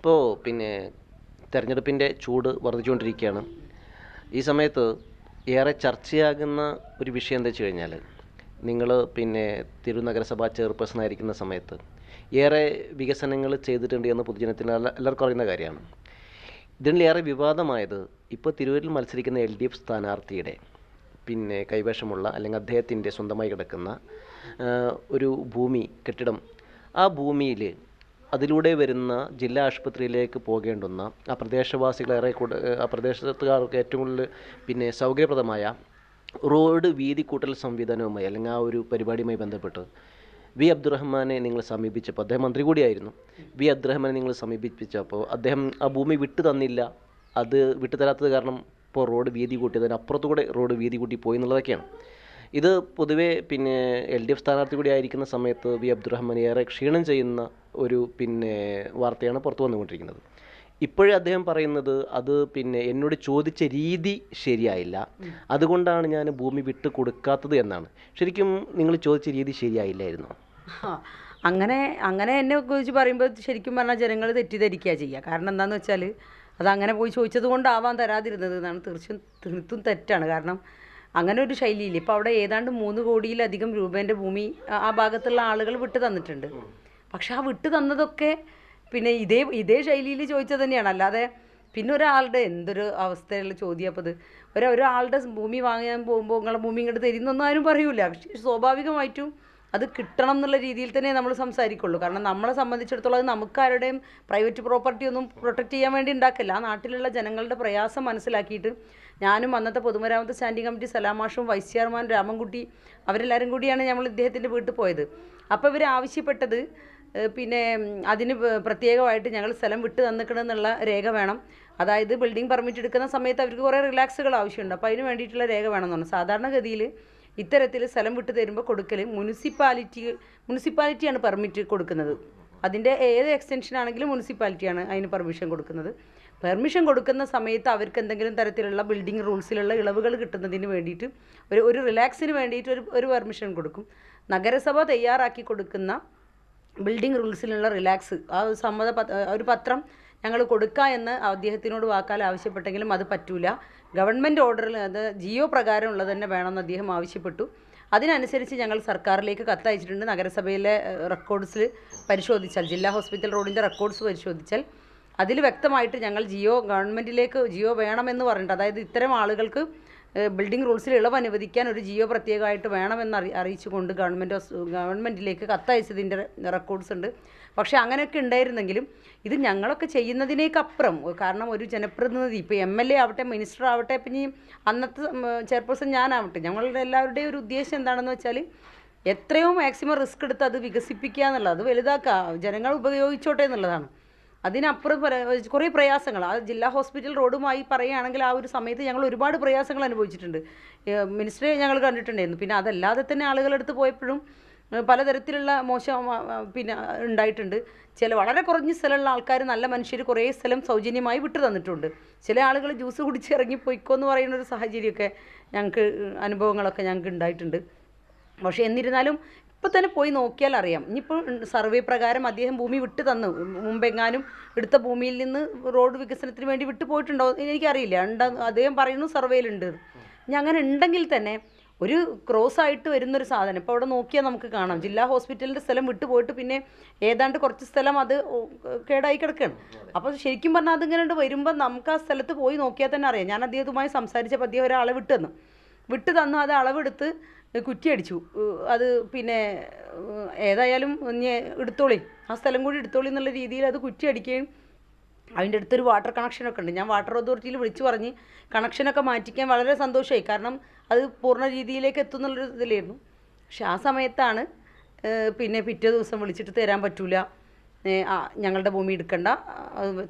ഇപ്പോൾ തെരഞ്ഞെടുപ്പിൻ്റെ ചൂട് വർദ്ധിച്ചുകൊണ്ടിരിക്കുകയാണ്. ഈ സമയത്ത് ഏറെ ചർച്ചയാകുന്ന ഒരു വിഷയം എന്താ വെച്ച് കഴിഞ്ഞാൽ, നിങ്ങൾ തിരുനഗരസഭാ ചെയർപേഴ്സൺ ആയിരിക്കുന്ന സമയത്ത് ഏറെ വികസനങ്ങൾ ചെയ്തിട്ടുണ്ട് എന്ന് പൊതുജനത്തിന് എല്ലാവർക്കും അറിയുന്ന കാര്യമാണ്. ഇതിലേറെ വിവാദമായത് ഇപ്പോൾ തിരൂരിൽ മത്സരിക്കുന്ന LDF സ്ഥാനാർത്ഥിയുടെ കൈവശമുള്ള അല്ലെങ്കിൽ അദ്ദേഹത്തിൻ്റെ സ്വന്തമായി കിടക്കുന്ന ഒരു കെട്ടിടം, ആ ഭൂമിയിൽ അതിലൂടെ വരുന്ന ജില്ലാ ആശുപത്രിയിലേക്ക് പോകേണ്ടുന്ന ആ പ്രദേശത്തുകാർക്ക് ഏറ്റവും കൂടുതൽ സൗകര്യപ്രദമായ റോഡ് വീതി കൂട്ടൽ സംവിധാനവുമായി അല്ലെങ്കിൽ ആ ഒരു പരിപാടിയുമായി ബന്ധപ്പെട്ട് അബ്ദുറഹ്മാനെ നിങ്ങൾ സമീപിച്ചപ്പോൾ, അദ്ദേഹം മന്ത്രി കൂടിയായിരുന്നു, അബ്ദുറഹ്മാനെ നിങ്ങൾ സമീപിച്ചപ്പോൾ അദ്ദേഹം ആ ഭൂമി വിട്ടു തന്നില്ല. അത് വിട്ടുതരാത്തത് കാരണം ഇപ്പോൾ റോഡ് വീതി കൂട്ടിയതിന് അപ്പുറത്തുകൂടെ റോഡ് വീതി കൂട്ടി പോയി എന്നുള്ളതൊക്കെയാണ്. ഇത് പൊതുവേ LDF സ്ഥാനാർത്ഥി കൂടി ആയിരിക്കുന്ന സമയത്ത് അബ്ദുറഹ്മാൻ ഏറെ ക്ഷീണം ചെയ്യുന്ന ഒരു വാർത്തയാണ് പുറത്തു വന്നുകൊണ്ടിരിക്കുന്നത്. ഇപ്പോഴേ അദ്ദേഹം പറയുന്നത് അത് എന്നോട് ചോദിച്ച രീതി ശരിയായില്ല, അതുകൊണ്ടാണ് ഞാൻ ഭൂമി വിട്ട് കൊടുക്കാത്തത് എന്നാണ്. ശരിക്കും നിങ്ങൾ ചോദിച്ച രീതി ശരിയായില്ലായിരുന്നു? അങ്ങനെ എന്നെ കുറിച്ച് പറയുമ്പോൾ ശരിക്കും പറഞ്ഞാൽ ജനങ്ങൾ തെറ്റിദ്ധരിക്കുക ചെയ്യുക. കാരണം എന്താണെന്ന് വെച്ചാൽ അത് അങ്ങനെ പോയി ചോദിച്ചത് കൊണ്ടാവാൻ തരാതിരുന്നത് എന്നാണ്. തീർത്തും തെറ്റാണ്. കാരണം അങ്ങനെ ഒരു ശൈലിയില്ല. ഇപ്പോൾ അവിടെ ഏതാണ്ട് 3 കോടിയിലധികം രൂപേൻ്റെ ഭൂമി ആ ഭാഗത്തുള്ള ആളുകൾ വിട്ടു തന്നിട്ടുണ്ട്. പക്ഷെ ആ വിട്ടു തന്നതൊക്കെ ഇതേ ശൈലിയിൽ ചോദിച്ചത് തന്നെയാണ്. അല്ലാതെ ഒരാളുടെ എന്തൊരു അവസ്ഥയുള്ള ചോദ്യം അപ്പോൾ അത് ഒരാളുടെ ഭൂമി വാങ്ങാൻ പോകുമ്പോൾ നിങ്ങളെ ഭൂമി ഇങ്ങോട്ട് തരുന്നൊന്നും ആരും പറയൂല. പക്ഷേ സ്വാഭാവികമായിട്ടും അത് കിട്ടണം എന്നുള്ള രീതിയിൽ തന്നെ നമ്മൾ സംസാരിക്കുള്ളൂ. കാരണം നമ്മളെ സംബന്ധിച്ചിടത്തോളം അത് നമുക്കാരുടെയും പ്രൈവറ്റ് പ്രോപ്പർട്ടി ഒന്നും പ്രൊട്ടക്റ്റ് ചെയ്യാൻ വേണ്ടി ഉണ്ടാക്കില്ല. ആ നാട്ടിലുള്ള ജനങ്ങളുടെ പ്രയാസം മനസ്സിലാക്കിയിട്ട് ഞാനും അന്നത്തെ പൊതുമരാമത്ത് സ്റ്റാൻഡിംഗ് കമ്മിറ്റി സലാമാഷും വൈസ് ചെയർമാൻ രാമൻകുട്ടി അവരെല്ലാവരും കൂടിയാണ് നമ്മൾ ഇദ്ദേഹത്തിൻ്റെ വീട്ടിൽ പോയത്. അപ്പോൾ ഇവർ ആവശ്യപ്പെട്ടത് അതിന് പ്രത്യേകമായിട്ട് ഞങ്ങൾ സ്ഥലം വിട്ട് തന്നിക്കണമെന്നുള്ള രേഖ വേണം. അതായത് ബിൽഡിംഗ് പെർമിറ്റ് എടുക്കുന്ന സമയത്ത് അവർക്ക് കുറേ റിലാക്സുകൾ ആവശ്യമുണ്ട്. അപ്പോൾ അതിന് വേണ്ടിയിട്ടുള്ള രേഖ വേണമെന്ന് പറഞ്ഞു. സാധാരണഗതിയിൽ ഇത്തരത്തിൽ സ്ഥലം വിട്ട് തരുമ്പോൾ കൊടുക്കൽ മുനിസിപ്പാലിറ്റിയാണ് പെർമിറ്റ് കൊടുക്കുന്നത്. അതിൻ്റെ ഏത് എക്സ്റ്റൻഷൻ ആണെങ്കിലും മുനിസിപ്പാലിറ്റിയാണ് അതിന് പെർമിഷൻ കൊടുക്കുന്നത്. പെർമിഷൻ കൊടുക്കുന്ന സമയത്ത് അവർക്ക് എന്തെങ്കിലും തരത്തിലുള്ള ബിൽഡിംഗ് റൂൾസിലുള്ള ഇളവുകൾ കിട്ടുന്നതിന് വേണ്ടിയിട്ട് ഒരു റിലാക്സിന് വേണ്ടിയിട്ട് ഒരു പെർമിഷൻ കൊടുക്കും. നഗരസഭ തയ്യാറാക്കി കൊടുക്കുന്ന ബിൽഡിംഗ് റൂൾസിലുള്ള റിലാക്സ് ആ ഒരു പത്രം ഞങ്ങൾ കൊടുക്കുക എന്ന് അദ്ദേഹത്തിനോട് വാക്കാൽ ആവശ്യപ്പെട്ടെങ്കിലും അത് പറ്റൂല. ഗവൺമെൻറ് ഓർഡറിൽ അത് ജിയോ പ്രകാരമുള്ളത് തന്നെ വേണമെന്ന് അദ്ദേഹം ആവശ്യപ്പെട്ടു. അതിനനുസരിച്ച് ഞങ്ങൾ സർക്കാരിലേക്ക് കത്തയച്ചിട്ടുണ്ട്. നഗരസഭയിലെ റെക്കോർഡ്സിൽ പരിശോധിച്ചാൽ, ജില്ലാ ഹോസ്പിറ്റൽ റോഡിൻ്റെ റെക്കോർഡ്സ് പരിശോധിച്ചാൽ അതിൽ വ്യക്തമായിട്ട് ഞങ്ങൾ ഗവൺമെൻറ്റിലേക്ക് ജിയോ വേണമെന്ന് പറഞ്ഞിട്ട്, അതായത് ഇത്തരം ആളുകൾക്ക് ബിൽഡിംഗ് റൂൾസിൽ ഇളവ് അനുവദിക്കാൻ ഒരു ജിയോ പ്രത്യേകമായിട്ട് വേണമെന്ന് അറിയിച്ചുകൊണ്ട് ഗവൺമെൻറ്റിലേക്ക് കത്തയച്ചതിൻ്റെ റെക്കോർഡ്സ് ഉണ്ട്. പക്ഷേ അങ്ങനെയൊക്കെ ഉണ്ടായിരുന്നെങ്കിലും ഇത് ഞങ്ങളൊക്കെ ചെയ്യുന്നതിനേക്കപ്പുറം, കാരണം ഒരു ജനപ്രതിനിധി ഇപ്പോൾ MLA ആവട്ടെ, മിനിസ്റ്റർ ആവട്ടെ, പിന്നെ അന്നത്തെ ചെയർപേഴ്സൺ ഞാനാവട്ടെ, ഞങ്ങളുടെ എല്ലാവരുടെയും ഒരു ഉദ്ദേശം എന്താണെന്ന് വെച്ചാൽ എത്രയോ മാക്സിമം റിസ്ക് എടുത്ത് അത് വികസിപ്പിക്കുക എന്നുള്ളത്, അത് വലുതാക്കുക, ജനങ്ങൾ ഉപയോഗിച്ചോട്ടെ എന്നുള്ളതാണ്. അതിനപ്പുറം കുറേ പ്രയാസങ്ങൾ ആ ജില്ലാ ഹോസ്പിറ്റൽ റോഡുമായി പറയുകയാണെങ്കിൽ ആ ഒരു സമയത്ത് ഞങ്ങൾ ഒരുപാട് പ്രയാസങ്ങൾ അനുഭവിച്ചിട്ടുണ്ട്. മിനിസ്റ്ററെ ഞങ്ങൾ കണ്ടിട്ടുണ്ടായിരുന്നു. പിന്നെ അതല്ലാതെ തന്നെ ആളുകളെടുത്ത് പോയപ്പോഴും പലതരത്തിലുള്ള മോശം ഉണ്ടായിട്ടുണ്ട്. വളരെ കുറഞ്ഞ സ്ഥലമുള്ള ആൾക്കാർ, നല്ല മനുഷ്യർ കുറേ സ്ഥലം സൗജന്യമായി വിട്ടു തന്നിട്ടുണ്ട്. ചില ആളുകൾ ജ്യൂസ് കുടിച്ച് ഇറങ്ങി പോയിക്കോ എന്ന് പറയുന്നൊരു സാഹചര്യമൊക്കെ അനുഭവങ്ങളൊക്കെ ഞങ്ങൾക്ക് ഉണ്ടായിട്ടുണ്ട്. പക്ഷേ എന്നിരുന്നാലും ഇപ്പോൾ തന്നെ പോയി നോക്കിയാൽ അറിയാം. ഇനിയിപ്പോൾ സർവേ പ്രകാരം അദ്ദേഹം ഭൂമി വിട്ടു തന്നു, മുമ്പെങ്ങാനും എടുത്ത ഭൂമിയിൽ നിന്ന് റോഡ് വികസനത്തിന് വേണ്ടി വിട്ടു പോയിട്ടുണ്ടോ എനിക്കറിയില്ല. അദ്ദേഹം പറയുന്നു സർവേയിലുണ്ട്. ഇനി അങ്ങനെ ഉണ്ടെങ്കിൽ തന്നെ ഒരു ക്രോസ് ആയിട്ട് വരുന്നൊരു സാധനം ഇപ്പോൾ അവിടെ നോക്കിയാൽ നമുക്ക് കാണാം. ജില്ലാ ഹോസ്പിറ്റലിൻ്റെ സ്ഥലം വിട്ടു പോയിട്ട് ഏതാണ്ട് കുറച്ച് സ്ഥലം അത് കേടായി കിടക്കുകയാണ്. അപ്പോൾ ശരിക്കും പറഞ്ഞാൽ അതിങ്ങനെ വരുമ്പോൾ നമുക്ക് ആ സ്ഥലത്ത് പോയി നോക്കിയാൽ തന്നെ അറിയാം. ഞാൻ അദ്ദേഹവുമായി സംസാരിച്ചപ്പോൾ അദ്ദേഹം ഒരാളെ വിട്ടു തന്നു. അത് അളവെടുത്ത് കുറ്റിയടിച്ചു. അത് ഏതായാലും ഇനി എടുത്തോളി, ആ സ്ഥലം കൂടി എടുത്തോളി എന്നുള്ള രീതിയിൽ അത് കുറ്റിയടിക്കുകയും അതിൻ്റെ അടുത്തൊരു വാട്ടർ കണക്ഷനൊക്കെ ഉണ്ട്. ഞാൻ വാട്ടർ അതോറിറ്റിയിൽ വിളിച്ചു പറഞ്ഞ് കണക്ഷനൊക്കെ മാറ്റിക്കാൻ വളരെ സന്തോഷമായി. കാരണം അത് പൂർണ്ണ രീതിയിലേക്ക് എത്തുന്നുള്ളൊരു ഇതിലായിരുന്നു. പക്ഷെ ആ സമയത്താണ് പിറ്റേ ദിവസം വിളിച്ചിട്ട് തരാൻ പറ്റൂല, ഞങ്ങളുടെ ഭൂമി എടുക്കണ്ട,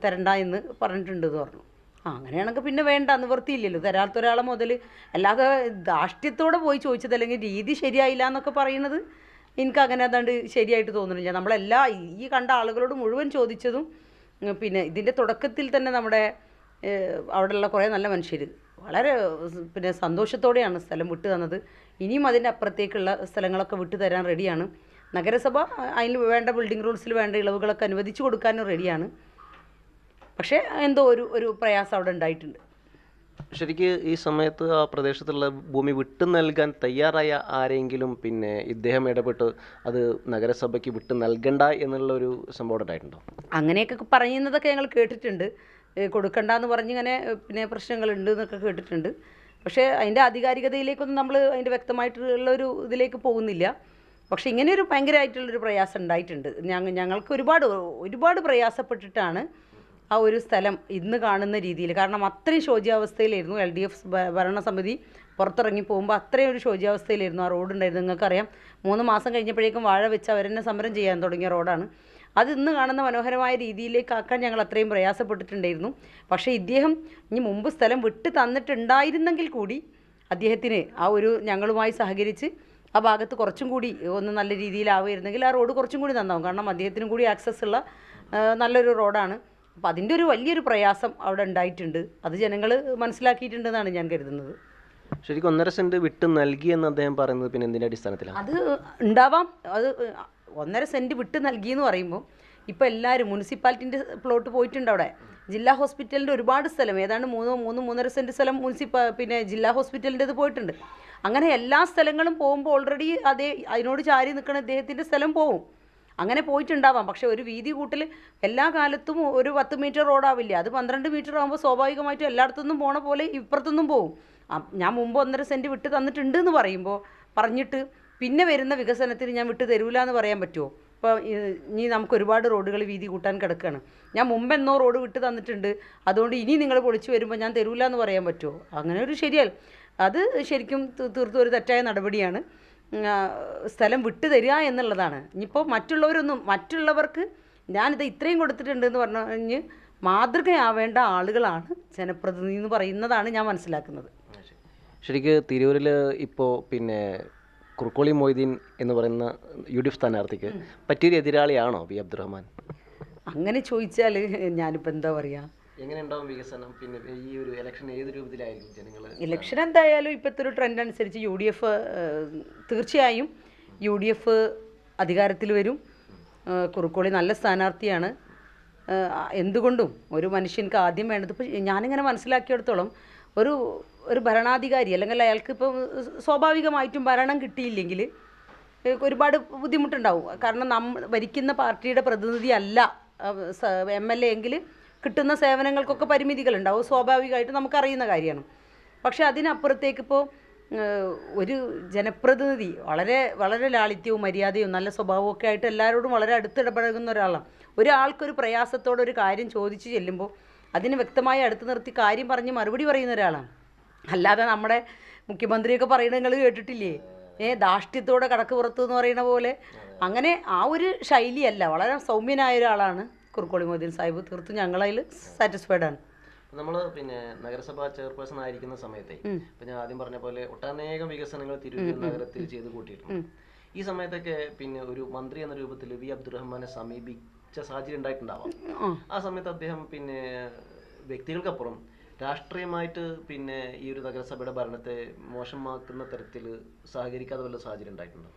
തരണ്ട എന്ന് പറഞ്ഞിട്ടുണ്ടെന്ന് പറഞ്ഞു. അങ്ങനെയാണെങ്കിൽ വേണ്ട, നിവൃത്തിയില്ലല്ലോ. തരാത്ത ഒരാളെ മുതൽ അല്ലാതെ ധാർഷ്ട്യത്തോടെ പോയി ചോദിച്ചത് അല്ലെങ്കിൽ രീതി ശരിയായില്ല എന്നൊക്കെ പറയുന്നത് എനിക്കങ്ങനെ അതാണ്ട് ശരിയായിട്ട് തോന്നുന്നില്ല. നമ്മളെല്ലാ ഈ കണ്ട ആളുകളോട് മുഴുവൻ ചോദിച്ചതും ഇതിൻ്റെ തുടക്കത്തിൽ തന്നെ നമ്മുടെ അവിടെയുള്ള കുറേ നല്ല മനുഷ്യർ വളരെ സന്തോഷത്തോടെയാണ് സ്ഥലം വിട്ടു തന്നത്. ഇനിയും അതിൻ്റെ അപ്പുറത്തേക്കുള്ള സ്ഥലങ്ങളൊക്കെ വിട്ടു തരാൻ റെഡിയാണ്. നഗരസഭ അതിന് വേണ്ട ബിൽഡിംഗ് റൂൾസിൽ വേണ്ട ഇളവുകളൊക്കെ അനുവദിച്ചു കൊടുക്കാനും റെഡിയാണ്. പക്ഷേ എന്തോ ഒരു പ്രയാസം അവിടെ ഉണ്ടായിട്ടുണ്ട്. ശരിക്ക് ഈ സമയത്ത് ആ പ്രദേശത്തുള്ള ഭൂമി വിട്ടു നൽകാൻ തയ്യാറായ ആരെങ്കിലും പിന്നെ ഇദ്ദേഹം ഇടപെട്ട് അത് നഗരസഭയ്ക്ക് വിട്ടു നൽകണ്ട എന്നുള്ളൊരു സംഭവം ഉണ്ടായിട്ടുണ്ടോ? അങ്ങനെയൊക്കെ പറയുന്നതൊക്കെ ഞങ്ങൾ കേട്ടിട്ടുണ്ട്. കൊടുക്കണ്ടെന്ന് പറഞ്ഞിങ്ങനെ പിന്നെ പ്രശ്നങ്ങളുണ്ട് എന്നൊക്കെ കേട്ടിട്ടുണ്ട്. പക്ഷേ അതിൻ്റെ ആധികാരികതയിലേക്കൊന്നും നമ്മൾ അതിൻ്റെ വ്യക്തമായിട്ടുള്ളൊരു ഇതിലേക്ക് പോകുന്നില്ല. പക്ഷേ ഇങ്ങനെയൊരു ഭയങ്കരമായിട്ടുള്ളൊരു പ്രയാസം ഉണ്ടായിട്ടുണ്ട്. ഞങ്ങൾക്ക് ഒരുപാട് പ്രയാസപ്പെട്ടിട്ടാണ് ആ ഒരു സ്ഥലം ഇന്ന് കാണുന്ന രീതിയിൽ. കാരണം അത്രയും ശോച്യാവസ്ഥയിലായിരുന്നു LDF ഭരണസമിതി പുറത്തിറങ്ങി പോകുമ്പോൾ അത്രയും ഒരു ശോച്യാവസ്ഥയിലായിരുന്നു ആ റോഡുണ്ടായിരുന്നു. നിങ്ങൾക്കറിയാം 3 മാസം കഴിഞ്ഞപ്പോഴേക്കും വാഴ വെച്ച് അവരെന്നെ സമരം ചെയ്യാൻ തുടങ്ങിയ റോഡാണ്. അത് ഇന്ന് കാണുന്ന മനോഹരമായ രീതിയിലേക്കാക്കാൻ ഞങ്ങൾ അത്രയും പ്രയാസപ്പെട്ടിട്ടുണ്ടായിരുന്നു. പക്ഷേ ഇദ്ദേഹം ഇനി മുമ്പ് സ്ഥലം വിട്ട് തന്നിട്ടുണ്ടായിരുന്നെങ്കിൽ കൂടി അദ്ദേഹത്തിന് ആ ഒരു ഞങ്ങളുമായി സഹകരിച്ച് ആ ഭാഗത്ത് കുറച്ചും കൂടി ഒന്ന് നല്ല രീതിയിലാവുമായിരുന്നെങ്കിൽ ആ റോഡ് കുറച്ചും കൂടി നന്നാവും. കാരണം അദ്ദേഹത്തിനും കൂടി ആക്സസ് ഉള്ള നല്ലൊരു റോഡാണ്. അപ്പോൾ അതിൻ്റെ ഒരു വലിയൊരു പ്രയാസം അവിടെ ഉണ്ടായിട്ടുണ്ട്. അത് ജനങ്ങൾ മനസ്സിലാക്കിയിട്ടുണ്ടെന്നാണ് ഞാൻ കരുതുന്നത്. ശരിക്കും 1.5 സെന്റ് വിട്ട് നൽകിയെന്ന് അദ്ദേഹം പറയുന്നത് പിന്നെ എന്തിൻ്റെ അടിസ്ഥാനത്തിലാണ്? അത് ഉണ്ടാവാം. അത് 1.5 സെൻറ്റ് വിട്ട് നൽകിയെന്ന് പറയുമ്പോൾ ഇപ്പോൾ എല്ലാവരും മുനിസിപ്പാലിറ്റിൻ്റെ പ്ലോട്ട് പോയിട്ടുണ്ട്. അവിടെ ജില്ലാ ഹോസ്പിറ്റലിൻ്റെ ഒരുപാട് സ്ഥലം, ഏതാണ്ട് 3.5 സെൻറ്റ് സ്ഥലം പിന്നെ ജില്ലാ ഹോസ്പിറ്റലിൻ്റെത് പോയിട്ടുണ്ട്. അങ്ങനെ എല്ലാ സ്ഥലങ്ങളും പോകുമ്പോൾ ഓൾറെഡി അതിനോട് ചാരി നിൽക്കുന്ന അദ്ദേഹത്തിൻ്റെ സ്ഥലം പോവും. അങ്ങനെ പോയിട്ടുണ്ടാവാം. പക്ഷേ ഒരു വീതി കൂട്ടൽ എല്ലാ കാലത്തും ഒരു 10 മീറ്റർ റോഡാവില്ല. അത് 12 മീറ്റർ ആകുമ്പോൾ സ്വാഭാവികമായിട്ടും എല്ലായിടത്തുനിന്നും പോണ പോലെ ഇപ്പുറത്തുനിന്നും പോവും. ഞാൻ മുമ്പ് 1.5 സെൻറ്റ് വിട്ട് തന്നിട്ടുണ്ട് എന്ന് പറഞ്ഞിട്ട് പിന്നെ വരുന്ന വികസനത്തിന് ഞാൻ വിട്ട് തരൂല എന്ന് പറയാൻ പറ്റുമോ? ഇപ്പോൾ ഇനി നമുക്ക് ഒരുപാട് റോഡുകൾ വീതി കൂട്ടാൻ കിടക്കുകയാണ്. ഞാൻ മുമ്പെന്നോ റോഡ് വിട്ട് തന്നിട്ടുണ്ട്, അതുകൊണ്ട് ഇനി നിങ്ങൾ പൊളിച്ചു വരുമ്പോൾ ഞാൻ തരൂല എന്ന് പറയാൻ പറ്റുമോ? അങ്ങനെ ഒരു ശരിയല്ല. അത് ശരിക്കും തീർത്തും ഒരു തെറ്റായ നടപടിയാണ്. സ്ഥലം വിട്ടു തരിക എന്നുള്ളതാണ്. ഇനിയിപ്പോൾ മറ്റുള്ളവർക്ക് ഞാനിത് ഇത്രയും കൊടുത്തിട്ടുണ്ടെന്ന് പറഞ്ഞ് മാതൃകയാവേണ്ട ആളുകളാണ് ജനപ്രതിനിധി എന്ന് പറയുന്നതാണ് ഞാൻ മനസ്സിലാക്കുന്നത്. ശരിക്ക് തിരൂരിൽ ഇപ്പോൾ പിന്നെ കുറുക്കോളി മൊയ്തീൻ എന്ന് പറയുന്ന UDF സ്ഥാനാർത്ഥിക്ക് പറ്റിയൊരു എതിരാളിയാണോ വി അബ്ദുറഹ്മാൻ? അങ്ങനെ ചോദിച്ചാൽ ഞാനിപ്പോൾ എന്താ പറയുക? എങ്ങനെ ഉണ്ടാവും വികസനം? പിന്നെ ഈ ഒരു ഇലക്ഷൻ ഏത് രൂപത്തിലായിരിക്കും ജനങ്ങൾ? ഇലക്ഷൻ എന്തായാലും ഇപ്പോഴത്തെ ഒരു ട്രെൻഡ് അനുസരിച്ച് തീർച്ചയായും UDF അധികാരത്തിൽ വരും. കുറുക്കോളി നല്ല സ്ഥാനാർത്ഥിയാണ്. എന്തുകൊണ്ടും ഒരു മനുഷ്യർക്ക് ആദ്യം വേണ്ടത്, ഇപ്പോൾ ഞാനിങ്ങനെ മനസ്സിലാക്കിയെടുത്തോളം ഒരു ഭരണാധികാരി അല്ലെങ്കിൽ അയാൾക്ക് ഇപ്പോൾ സ്വാഭാവികമായിട്ടും ഭരണം കിട്ടിയില്ലെങ്കിൽ ഒരുപാട് ബുദ്ധിമുട്ടുണ്ടാവും. കാരണം ഭരിക്കുന്ന പാർട്ടിയുടെ പ്രതിനിധി അല്ല MLA എങ്കിൽ കിട്ടുന്ന സേവനങ്ങൾക്കൊക്കെ പരിമിതികളുണ്ടാവും. സ്വാഭാവികമായിട്ടും നമുക്കറിയുന്ന കാര്യമാണ്. പക്ഷേ അതിനപ്പുറത്തേക്ക് ഇപ്പോൾ ഒരു ജനപ്രതിനിധി വളരെ വളരെ ലാളിത്യവും മര്യാദയും നല്ല സ്വഭാവവും ഒക്കെ ആയിട്ട് എല്ലാവരോടും വളരെ അടുത്തിടപഴകുന്ന ഒരാളാണ്. ഒരാൾക്കൊരു പ്രയാസത്തോടെ ഒരു കാര്യം ചോദിച്ചു ചെല്ലുമ്പോൾ അതിന് വ്യക്തമായി അടുത്ത് നിർത്തി കാര്യം പറഞ്ഞ് മറുപടി പറയുന്ന ഒരാളാണ്. അല്ലാതെ നമ്മുടെ മുഖ്യമന്ത്രിയൊക്കെ പറയുന്നത് നിങ്ങൾ കേട്ടിട്ടില്ലേ? ധാർഷ്ട്യത്തോടെ കടക്ക് പുറത്ത് എന്ന് പറയുന്ന പോലെ അങ്ങനെ ആ ഒരു ശൈലിയല്ല. വളരെ സൗമ്യനായ ഒരാളാണ് കുറുക്കോളി മൊയ്തീൻ സാഹിബ്. തീർത്തും ഞങ്ങളതിൽ സാറ്റിസ്ഫൈഡ് ആണ്. നമ്മൾ പിന്നെ നഗരസഭാ ചെയർപേഴ്സൺ ആയിരിക്കുന്ന സമയത്തെ ഇപ്പം ഞാൻ ആദ്യം പറഞ്ഞ പോലെ ഒട്ടനേകം വികസനങ്ങൾ തിരൂർ നഗരത്തിൽ ചെയ്ത് കൂട്ടിയിട്ടുണ്ട്. ഈ സമയത്തൊക്കെ പിന്നെ ഒരു മന്ത്രി എന്ന രൂപത്തിൽ വി അബ്ദുറഹ്മാനെ സമീപിച്ച സാഹചര്യം ഉണ്ടായിട്ടുണ്ടാവാം. ആ സമയത്ത് അദ്ദേഹം പിന്നെ വ്യക്തികൾക്കപ്പുറം രാഷ്ട്രീയമായിട്ട് പിന്നെ ഈ ഒരു നഗരസഭയുടെ ഭരണത്തെ മോശമാക്കുന്ന തരത്തിൽ സഹകരിക്കാതെ വല്ല സാഹചര്യം ഉണ്ടായിട്ടുണ്ടോ?